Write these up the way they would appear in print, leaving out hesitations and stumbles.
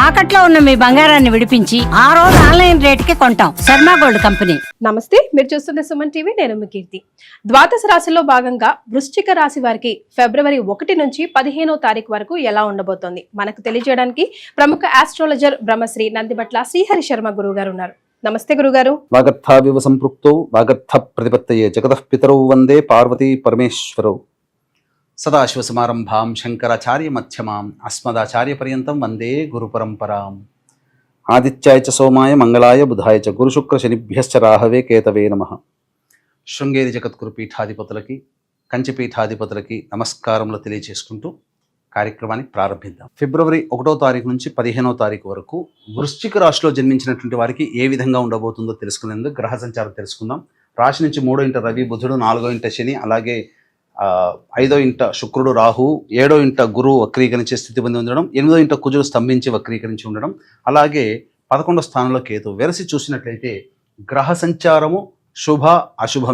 తాకట్లో ఉన్న మీ బంగారాన్ని విడిపించి ఆ రోజు ఆన్లైన్ రేటుకి కొంటాం. Sharma gold company. నమస్తే, మీరు చూస్తున్న సుమన్ టీవీ. నేను మీ కీర్తి. ద్వాదశ రాశిలో భాగంగా వృశ్చిక రాశి వారికి ఫిబ్రవరి 1 నుంచి 15వ తారీఖు వరకు ఎలా ఉండబోతోంది మనకు తెలియజేయడానికి ప్రముఖ ఆస్ట్రాలజర్ బ్రహ్మశ్రీ నందిబట్ల శ్రీహరి శర్మ గురువు గారు ఉన్నారు. నమస్తే గురుగారు. వాగర్థావివ సంపృక్తౌ వాగర్థ ప్రతిపత్తయే జగతః పితరౌ వందే పార్వతీ పరమేశ్వరౌ. సదాశివసమారంభాం శంకరాచార్య మధ్యమాం అస్మదాచార్య పర్యంతం వందే గురు పరంపరాం. ఆదిత్యాయ చ సోమాయ మంగళాయ బుధాయ చ గురుశుక్ర శనిభ్యశ్చ రాహవే కేతవే నమః. శృంగేరి జగద్గురు పీఠాధిపతులకి కంచి పీఠాధిపతులకి నమస్కారములు తెలియజేసుకుంటూ కార్యక్రమాన్ని ప్రారంభిద్దాం. ఫిబ్రవరి 1వ తారీఖు నుంచి 15వ తారీఖు వరకు వృశ్చిక రాశిలో జన్మించినటువంటి వారికి ఏ విధంగా ఉండబోతుందో తెలుసుకునేందుకు గ్రహ సంచారం తెలుసుకుందాం. రాశి నుంచి 3వ ఇంట రవి బుధుడు, 4వ ఇంట శని, అలాగే 5వ ఇంట శుక్రుడు రాహు, 7వ ఇంట గురువు వక్రీకరించే స్థితి పొంది ఉండడం, 8వ ఇంట కుజుడు స్తంభించి వక్రీకరించి ఉండడం, అలాగే 11వ స్థానంలో కేతు. వెరసి చూసినట్లయితే గ్రహ సంచారము శుభ అశుభ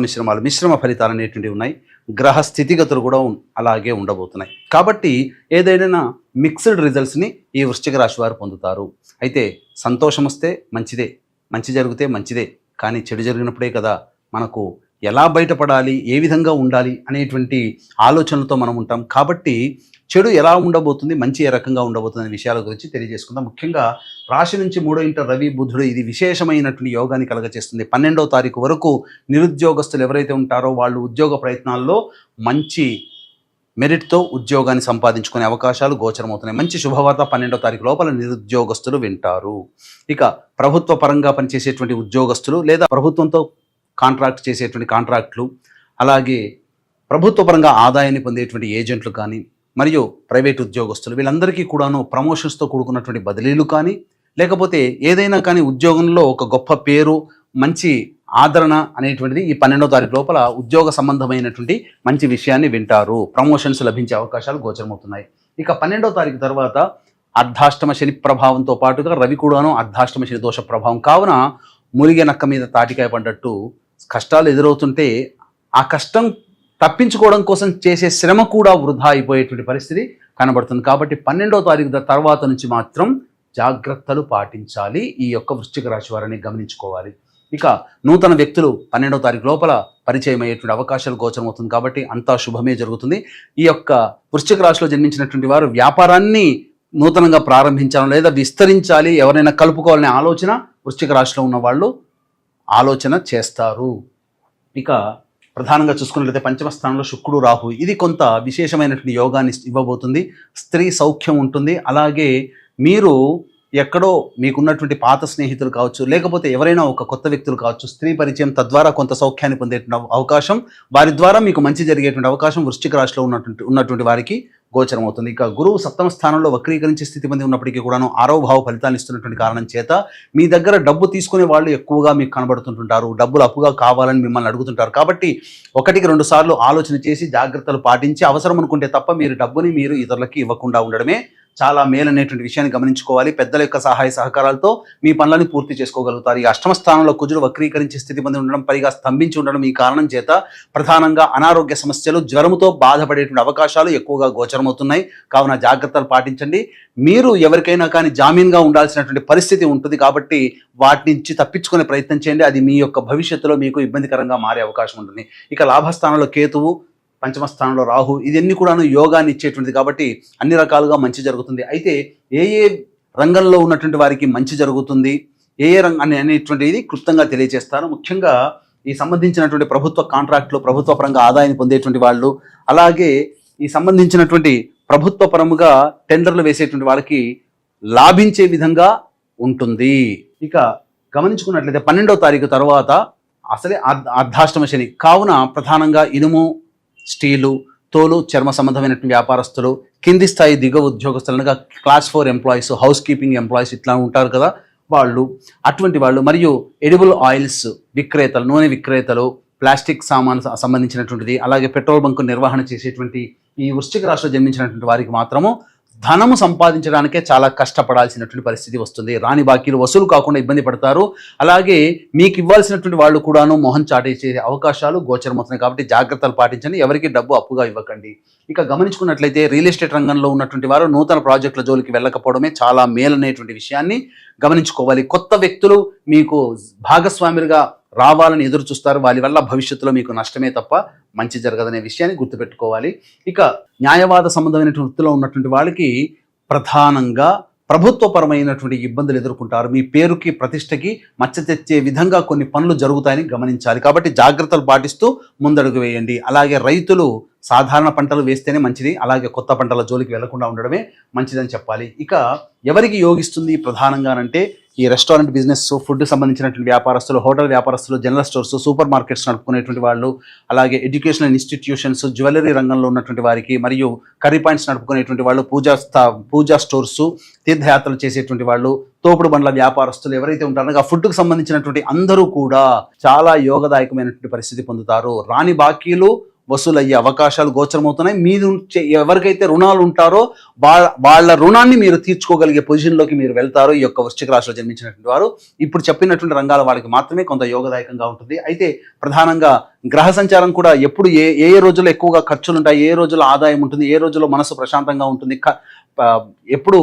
మిశ్రమ ఫలితాలు అనేటువంటివి ఉన్నాయి. గ్రహ స్థితిగతులు కూడా అలాగే ఉండబోతున్నాయి. కాబట్టి ఏదైనా మిక్స్డ్ రిజల్ట్స్ని ఈ వృశ్చిక రాశి వారు పొందుతారు. అయితే సంతోషం వస్తే మంచిదే, మంచి జరిగితే మంచిదే, కానీ చెడు జరిగినప్పుడే కదా మనకు ఎలా బయటపడాలి, ఏ విధంగా ఉండాలి అనేటువంటి ఆలోచనలతో మనం ఉంటాం. కాబట్టి చెడు ఎలా ఉండబోతుంది, మంచి ఏ రకంగా ఉండబోతుంది అనే విషయాల గురించి తెలియజేసుకుందాం. ముఖ్యంగా రాశి నుంచి 3వ ఇంట రవి బుధుడు, ఇది విశేషమైనటువంటి యోగాన్ని కలగచేస్తుంది. 12వ తారీఖు వరకు నిరుద్యోగస్తులు ఎవరైతే ఉంటారో వాళ్ళు ఉద్యోగ ప్రయత్నాల్లో మంచి మెరిట్తో ఉద్యోగాన్ని సంపాదించుకునే అవకాశాలు గోచరమవుతున్నాయి. మంచి శుభవార్త 12వ తారీఖు లోపల నిరుద్యోగస్తులు వింటారు. ఇక ప్రభుత్వ పరంగా పనిచేసేటువంటి ఉద్యోగస్తులు లేదా ప్రభుత్వంతో కాంట్రాక్ట్ చేసేటువంటి కాంట్రాక్టులు, అలాగే ప్రభుత్వ పరంగా ఆదాయాన్ని పొందేటువంటి ఏజెంట్లు కానీ, మరియు ప్రైవేట్ ఉద్యోగస్తులు, వీళ్ళందరికీ కూడాను ప్రమోషన్స్తో కూడుకున్నటువంటి బదిలీలు కానీ, లేకపోతే ఏదైనా కానీ ఉద్యోగంలో ఒక గొప్ప పేరు, మంచి ఆదరణ అనేటువంటిది ఈ 12వ తారీఖు లోపల ఉద్యోగ సంబంధమైనటువంటి మంచి విషయాన్ని వింటారు. ప్రమోషన్స్ లభించే అవకాశాలు గోచరమవుతున్నాయి. ఇక 12వ తారీఖు తర్వాత అర్ధాష్టమ శని ప్రభావంతో పాటుగా రవి కూడాను అర్ధాష్టమ శని దోష ప్రభావం కావున మురిగే నక్క మీద తాటికాయ పడ్డట్టు కష్టాలు ఎదురవుతుంటే ఆ కష్టం తప్పించుకోవడం కోసం చేసే శ్రమ కూడా వృధా అయిపోయేటువంటి పరిస్థితి కనబడుతుంది. కాబట్టి 12వ తారీఖు తర్వాత నుంచి మాత్రం జాగ్రత్తలు పాటించాలి ఈ యొక్క వృశ్చిక రాశి వారిని గమనించుకోవాలి. ఇక నూతన వ్యక్తులు 12వ తారీఖు లోపల పరిచయం అయ్యేటువంటి అవకాశాలు గోచరమవుతుంది. కాబట్టి అంతా శుభమే జరుగుతుంది. ఈ యొక్క వృశ్చిక రాశిలో జన్మించినటువంటి వారు వ్యాపారాన్ని నూతనంగా ప్రారంభించాలి లేదా విస్తరించాలి, ఎవరైనా కలుపుకోవాలనే ఆలోచన వృశ్చిక రాశిలో ఉన్న వాళ్ళు ఆలోచన చేస్తారు. ఇక ప్రధానంగా చూసుకున్నట్లయితే 5వ స్థానంలో శుక్రుడు రాహు, ఇది కొంత విశేషమైనటువంటి యోగాన్ని ఇవ్వబోతుంది. స్త్రీ సౌఖ్యం ఉంటుంది. అలాగే మీరు ఎక్కడో మీకున్నటువంటి పాత స్నేహితులు కావచ్చు, లేకపోతే ఎవరైనా ఒక కొత్త వ్యక్తులు కావచ్చు, స్త్రీ పరిచయం, తద్వారా కొంత సౌఖ్యాన్ని పొందేటువంటి అవకాశం, వారి ద్వారా మీకు మంచి జరిగేటువంటి అవకాశం వృశ్చిక రాశిలో ఉన్నటువంటి వారికి గోచరం అవుతుంది. ఇక గురువు 7వ స్థానంలో వక్రీకరించే స్థితి పొంది ఉన్నప్పటికీ కూడాను 6వ భావ ఫలితాలు ఇస్తున్నటువంటి కారణం చేత మీ దగ్గర డబ్బు తీసుకునే వాళ్ళు ఎక్కువగా మీకు కనబడుతుంటుంటారు. డబ్బులు అప్పుగా కావాలని మిమ్మల్ని అడుగుతుంటారు. కాబట్టి 1-2 సార్లు ఆలోచన చేసి జాగ్రత్తలు పాటించి అవసరం అనుకుంటే తప్ప మీరు డబ్బుని మీరు ఇతరులకి ఇవ్వకుండా ఉండడమే చాలా మేలనేటువంటి విషయాన్ని గమనించుకోవాలి. పెద్దల యొక్క సహాయ సహకారాలతో మీ పనులను పూర్తి చేసుకోగలుగుతారు. ఈ 8వ స్థానంలో కుజుడు వక్రీకరించే స్థితి పొంది ఉండడం, పైగా స్తంభించి ఉండడం, ఈ కారణం చేత ప్రధానంగా అనారోగ్య సమస్యలు, జ్వరముతో బాధపడేటువంటి అవకాశాలు ఎక్కువగా గోచరమవుతున్నాయి. కావున జాగ్రత్తలు పాటించండి. మీరు ఎవరికైనా కానీ జామీన్గా ఉండాల్సినటువంటి పరిస్థితి ఉంటుంది. కాబట్టి వాటి నుంచి తప్పించుకునే ప్రయత్నం చేయండి. అది మీ యొక్క భవిష్యత్తులో మీకు ఇబ్బందికరంగా మారే అవకాశం ఉంటుంది. ఇక లాభస్థానంలో కేతువు, 5వ స్థానంలో రాహు, ఇదన్నీ కూడాను యోగాన్ని ఇచ్చేటువంటిది. కాబట్టి అన్ని రకాలుగా మంచి జరుగుతుంది. అయితే ఏ ఏ రంగంలో ఉన్నటువంటి వారికి మంచి జరుగుతుంది, ఏ ఏ రంగం అనేటువంటిది క్లుప్తంగా తెలియజేస్తాను. ముఖ్యంగా ఈ సంబంధించినటువంటి ప్రభుత్వ కాంట్రాక్టులు, ప్రభుత్వ పరంగా ఆదాయాన్ని పొందేటువంటి వాళ్ళు, అలాగే ఈ సంబంధించినటువంటి ప్రభుత్వ పరముగా టెండర్లు వేసేటువంటి వాళ్ళకి లాభించే విధంగా ఉంటుంది. ఇక గమనించుకున్నట్లయితే 12వ తారీఖు తర్వాత అసలే అర్ధాష్టమ శని కావున ప్రధానంగా ఇనుము, స్టీలు, తోలు, చర్మ సంబంధమైనటువంటి వ్యాపారస్తులు, కింది స్థాయి దిగువ ఉద్యోగస్తులుగా class 4 employees, house keeping employees ఇట్లా ఉంటారు కదా వాళ్ళు, అటువంటి వాళ్ళు, మరియు ఎడిబుల్ ఆయిల్స్ విక్రేతలు, నూనె విక్రేతలు, ప్లాస్టిక్ సామాన్ సంబంధించినటువంటిది, అలాగే పెట్రోల్ బంకు నిర్వహణ చేసేటువంటి ఈ వృశ్చిక రాశిలో జన్మించినటువంటి వారికి మాత్రము ధనము సంపాదించడానికే చాలా కష్టపడాల్సినటువంటి పరిస్థితి వస్తుంది. రాని బాకీలు వసూలు కాకుండా ఇబ్బంది పడతారు. అలాగే మీకు ఇవ్వాల్సినటువంటి వాళ్ళు కూడాను మొహం చాటేసే అవకాశాలు గోచరమవుతున్నాయి. కాబట్టి జాగ్రత్తలు పాటించండి. ఎవరికి డబ్బు అప్పుగా ఇవ్వకండి. ఇక గమనించుకున్నట్లయితే రియల్ ఎస్టేట్ రంగంలో ఉన్నటువంటి వారు నూతన ప్రాజెక్టుల జోలికి వెళ్ళకపోవడమే చాలా మేలనేటువంటి విషయాన్ని గమనించుకోవాలి. కొత్త వ్యక్తులు మీకు భాగస్వాములుగా రావాలని ఎదురు చూస్తారు. వారి వల్ల భవిష్యత్తులో మీకు నష్టమే తప్ప మంచి జరగదనే విషయాన్ని గుర్తుపెట్టుకోవాలి. ఇక న్యాయవాద సంబంధమైనటువంటి వృత్తిలో ఉన్నటువంటి వాళ్ళకి ప్రధానంగా ప్రభుత్వపరమైనటువంటి ఇబ్బందులు ఎదుర్కొంటారు. మీ పేరుకి ప్రతిష్టకి మచ్చ తెచ్చే విధంగా కొన్ని పనులు జరుగుతాయని గమనించాలి. కాబట్టి జాగ్రత్తలు పాటిస్తూ ముందడుగు వేయండి. అలాగే రైతులు సాధారణ పంటలు వేస్తేనే మంచిది. అలాగే కొత్త పంటల జోలికి వెళ్లకుండా ఉండడమే మంచిదని చెప్పాలి. ఇక ఎవరికి యోగిస్తుంది ప్రధానంగానంటే ఈ రెస్టారెంట్ బిజినెస్, ఫుడ్ సంబంధించినటువంటి వ్యాపారస్తులు, హోటల్ వ్యాపారస్తులు, జనరల్ స్టోర్స్, సూపర్ మార్కెట్స్ నడుపుకునేటువంటి వాళ్ళు, అలాగే ఎడ్యుకేషనల్ ఇన్స్టిట్యూషన్స్, జ్యువెలరీ రంగంలో ఉన్నటువంటి వారికి, మరియు కర్రీ పాయింట్స్ నడుపుకునేటువంటి వాళ్ళు, పూజా స్టోర్స్, తీర్థయాత్రలు చేసేటువంటి వాళ్ళు, తోపుడు బండ్ల వ్యాపారస్తులు ఎవరైతే ఉంటారో ఆ ఫుడ్కు సంబంధించినటువంటి అందరూ కూడా చాలా యోగదాయకమైనటువంటి పరిస్థితి పొందుతారు. రాని బాకీలు వసూలయ్యే అవకాశాలు గోచరమవుతున్నాయి. మీరు ఎవరికైతే రుణాలు ఉంటారో వాళ్ళ రుణాన్ని మీరు తీర్చుకోగలిగే పొజిషన్లోకి మీరు వెళ్తారు. ఈ యొక్క వృశ్చిక రాశిలో జన్మించినటువంటి వారు ఇప్పుడు చెప్పినటువంటి రంగాల వాళ్ళకి మాత్రమే కొంత యోగదాయకంగా ఉంటుంది. అయితే ప్రధానంగా గ్రహ సంచారం కూడా ఎప్పుడు ఏ రోజుల్లో ఎక్కువగా ఖర్చులు ఉంటాయి, ఏ రోజుల్లో ఆదాయం ఉంటుంది, ఏ రోజుల్లో మనసు ప్రశాంతంగా ఉంటుంది, ఎప్పుడు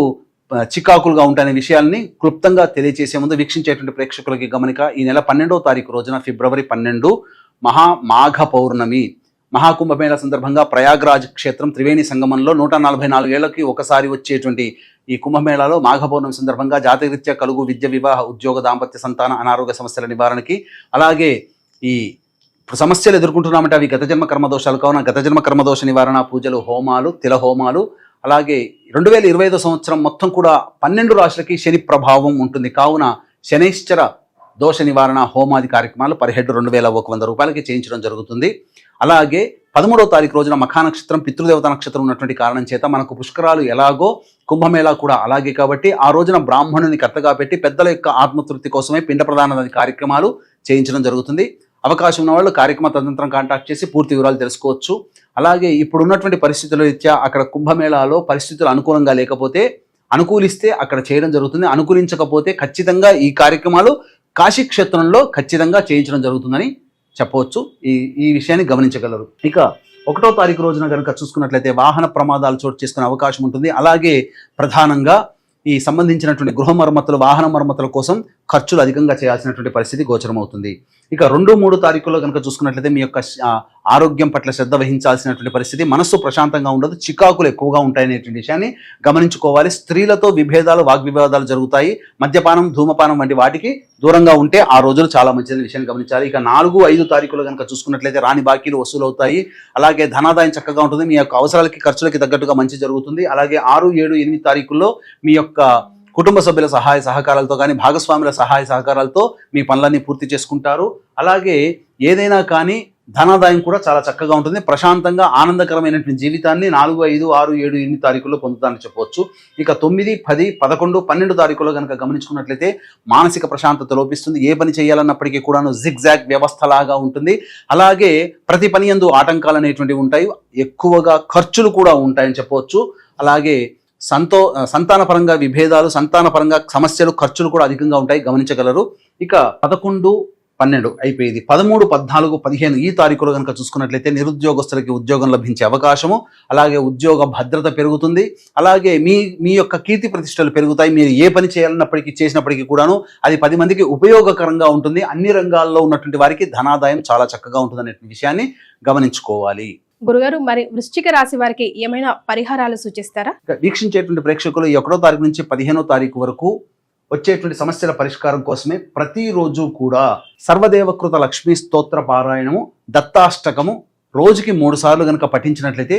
చికాకులుగా ఉంటాయనే విషయాల్ని క్లుప్తంగా తెలియజేసే ముందు వీక్షించేటువంటి ప్రేక్షకులకి గమనిక. ఈ నెల 12వ తారీఖు రోజున ఫిబ్రవరి 12 మాఘ పౌర్ణమి. మహాకుంభమేళ సందర్భంగా ప్రయాగ్రాజ్ క్షేత్రం త్రివేణి సంగమంలో 144 ఏళ్లకి ఒకసారి వచ్చేటువంటి ఈ కుంభమేళాలో మాఘ పౌర్ణమి సందర్భంగా జాతకరీత్యా కలుగు విద్య, వివాహ, ఉద్యోగ, దాంపత్య, సంతాన, అనారోగ్య సమస్యల నివారణకి, అలాగే ఈ సమస్యలు ఎదుర్కొంటున్నామంటే అవి గత జన్మ కర్మదోషాలు కావున గత జన్మ కర్మదోష నివారణ పూజలు, హోమాలు, తిల హోమాలు, అలాగే 2025 సంవత్సరం మొత్తం కూడా 12 రాశులకి శని ప్రభావం ఉంటుంది. కావున శనైశ్చర దోష నివారణ హోమాది కార్యక్రమాలు పర్ హెడ్ 2100 రూపాయలకి చేయించడం జరుగుతుంది. అలాగే 13వ తారీఖు రోజున మఖా నక్షత్రం, పితృదేవత నక్షత్రం ఉన్నటువంటి కారణం చేత మనకు పుష్కరాలు ఎలాగో కుంభమేళా కూడా అలాగే. కాబట్టి ఆ రోజున బ్రాహ్మణుని కర్తగా పెట్టి పెద్దల యొక్క ఆత్మతృప్తి కోసమే పిండ ప్రదాన కార్యక్రమాలు చేయించడం జరుగుతుంది. అవకాశం ఉన్న వాళ్ళు కార్యక్రమ తదనంతరం కాంటాక్ట్ చేసి పూర్తి వివరాలు తెలుసుకోవచ్చు. అలాగే ఇప్పుడు ఉన్నటువంటి పరిస్థితుల రీత్యా అక్కడ కుంభమేళాలో పరిస్థితులు అనుకూలంగా లేకపోతే అనుకూలిస్తే అక్కడ చేయడం జరుగుతుంది. అనుకూలించకపోతే ఖచ్చితంగా ఈ కార్యక్రమాలు కాశీ క్షేత్రంలో ఖచ్చితంగా చేయించడం జరుగుతుందని చెప్పవచ్చు. ఈ విషయాన్ని గమనించగలరు. ఇక 1వ తారీఖు రోజున కనుక చూసుకున్నట్లయితే వాహన ప్రమాదాలు చోటు చేసుకునే అవకాశం ఉంటుంది. అలాగే ప్రధానంగా ఈ సంబంధించినటువంటి గృహ మరమ్మతులు, వాహన మరమ్మతుల కోసం ఖర్చులు అధికంగా చేయాల్సినటువంటి పరిస్థితి గోచరం అవుతుంది. ఇక 2, 3 తారీఖుల్లో కనుక చూసుకున్నట్లయితే మీ యొక్క ఆరోగ్యం పట్ల శ్రద్ధ వహించాల్సినటువంటి పరిస్థితి, మనస్సు ప్రశాంతంగా ఉండదు, చికాకులు ఎక్కువగా ఉంటాయనేటువంటి విషయాన్ని గమనించుకోవాలి. స్త్రీలతో విభేదాలు, వాగ్వివాదాలు జరుగుతాయి. మద్యపానం, ధూమపానం వంటి వాటికి దూరంగా ఉంటే ఆ రోజులు చాలా మంచిది విషయాన్ని గమనించాలి. ఇక 4, 5 తారీఖులు కనుక చూసుకున్నట్లయితే రాని బాకీలు వసూలు అవుతాయి. అలాగే ధనాదాయం చక్కగా ఉంటుంది. మీ యొక్క అవసరాలకి, ఖర్చులకి తగ్గట్టుగా మంచి జరుగుతుంది. అలాగే 6, 7, 8 తారీఖుల్లో మీ యొక్క కుటుంబ సభ్యుల సహాయ సహకారాలతో కానీ భాగస్వాముల సహాయ సహకారాలతో మీ పనులన్నీ పూర్తి చేసుకుంటారు. అలాగే ఏదైనా కానీ ధనాదాయం కూడా చాలా చక్కగా ఉంటుంది. ప్రశాంతంగా ఆనందకరమైనటువంటి జీవితాన్ని 4, 5, 6, 7, 8 తారీఖుల్లో పొందుతారని చెప్పవచ్చు. ఇక 9, 10, 11, 12 తారీఖుల్లో కనుక గమనించుకున్నట్లయితే మానసిక ప్రశాంతత లోపిస్తుంది. ఏ పని చేయాలన్నప్పటికీ కూడాను జిగ్జాగ్ వ్యవస్థలాగా ఉంటుంది. అలాగే ప్రతి పని యందు ఆటంకాలు అనేటువంటివి ఉంటాయి. ఎక్కువగా ఖర్చులు కూడా ఉంటాయని చెప్పవచ్చు. అలాగే సంతానపరంగా విభేదాలు, సంతానపరంగా సమస్యలు, ఖర్చులు కూడా అధికంగా ఉంటాయి, గమనించగలరు. ఇక 11, 12 అయిపోయింది. 13, 14, 15 ఈ తారీఖులో కనుక చూసుకున్నట్లయితే నిరుద్యోగస్తులకి ఉద్యోగం లభించే అవకాశము, అలాగే ఉద్యోగ భద్రత పెరుగుతుంది. అలాగే మీ యొక్క కీర్తి ప్రతిష్టలు పెరుగుతాయి. మీరు ఏ పని చేసినప్పటికీ కూడాను అది 10 మందికి ఉపయోగకరంగా ఉంటుంది. అన్ని రంగాల్లో ఉన్నటువంటి వారికి ధనాదాయం చాలా చక్కగా ఉంటుంది అనే విషయాన్ని గమనించుకోవాలి. గురుగారు, మరి వృశ్చిక రాశి వారికి ఏమైనా పరిహారాలు సూచిస్తారా? వీక్షించేటువంటి ప్రేక్షకులు ఈ 1వ తారీఖు నుంచి 15వ తారీఖు వరకు వచ్చేటువంటి సమస్యల పరిష్కారం కోసమే ప్రతిరోజు కూడా సర్వదేవకృత లక్ష్మీ స్తోత్ర పారాయణము, దత్తాష్టకము రోజుకి 3 సార్లు కనుక పఠించినట్లయితే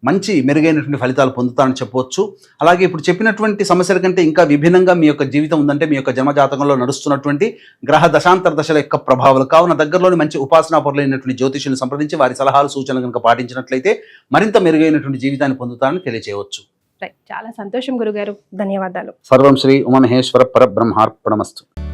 మంచి మెరుగైనటువంటి ఫలితాలు పొందుతారని చెప్పవచ్చు. అలాగే ఇప్పుడు చెప్పినటువంటి సమస్యల కంటే ఇంకా విభిన్నంగా మీ యొక్క జీవితం ఉందంటే మీ యొక్క జన్మజాతకంలో నడుస్తున్నటువంటి గ్రహ దశాంతర దశల యొక్క ప్రభావాలు కావున దగ్గరలోని మంచి ఉపాసనా పరులైనటువంటి జ్యోతిషులను సంప్రదించి వారి సలహాలు, సూచనలు కనుక పాటించినట్లయితే మరింత మెరుగైనటువంటి జీవితాన్ని పొందుతారని తెలియజేయవచ్చు. చాలా సంతోషం గురుగారు, ధన్యవాదాలు. సర్వం శ్రీ ఉమామహేశ్వర పరబ్రహ్మార్పణమస్తు.